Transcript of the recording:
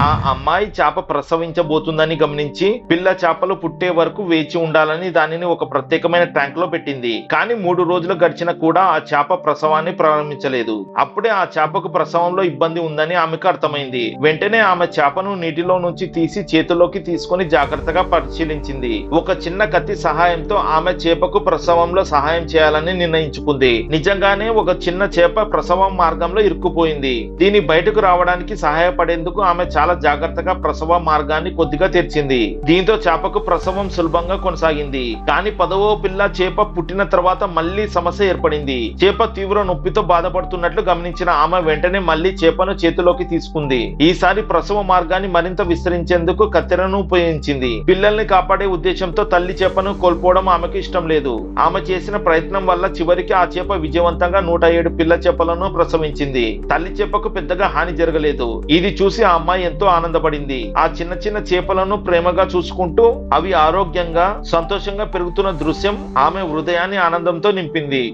ఆ అమ్మాయి చేప ప్రసవించబోతుందని గమనించి పిల్ల చేపలు పుట్టే వరకు వేచి ఉండాలని దానిని ఒక ప్రత్యేకమైన ట్యాంక్ లో పెట్టింది. కానీ 3 రోజులు గడిచినా కూడా ఆ చేప ప్రసవాన్ని ప్రారంభించలేదు. అప్పుడే ఆ చేపకు ప్రసవంలో ఇబ్బంది ఉందని ఆమెకు అర్థమైంది. వెంటనే ఆమె చేపను నీటిలో నుంచి తీసి చేతిలోకి తీసుకొని జాగ్రత్తగా పరిశీలించింది. ఒక చిన్న కత్తి సహాయంతో ఆమె చేపకు ప్రసవంలో సహాయం చేయాలని నిర్ణయించుకుంది. నిజంగానే ఒక చిన్న చేప ప్రసవం మార్గంలో ఇరుక్కుపోయింది. దీని బయటకు రావడానికి సహాయపడేందుకు ఆమె చాలా జాగ్రత్తగా ప్రసవ మార్గాన్ని కొద్దిగా తెరిచింది. దీంతో చేపకు ప్రసవం సులభంగా కొనసాగింది. కానీ 10వ పిల్ల చేప పుట్టిన తర్వాత మళ్లీ సమస్య ఏర్పడింది. చేప తీవ్ర నొప్పితో బాధపడుతున్నట్లు గమనించిన ఆమె వెంటనే మళ్లీ చేపను చేతిలోకి తీసుకుంది. ఈసారి ప్రసవ మార్గాన్ని మరింత విస్తరించేందుకు కత్తెరను ఉపయోగించింది. పిల్లల్ని కాపాడే ఉద్దేశంతో తల్లి చేపను కోల్పోవడం ఆమెకు ఇష్టం లేదు. ఆమె చేసిన ప్రయత్నం వల్ల చివరికి ఆ చేప విజయవంతంగా 107 పిల్ల చేపలను ప్రసవించింది. తల్లి చేపకు పెద్దగా హాని జరగలేదు. ఇది చూసి ఆ అమ్మాయి ఎంతో ఆనందపడింది. ఆ చిన్న చిన్న చేపలను ప్రేమగా చూసుకుంటూ అవి ఆరోగ్యంగా సంతోషంగా పెరుగుతున్న దృశ్యం ఆమె హృదయాన్ని ఆనందంతో నింపింది.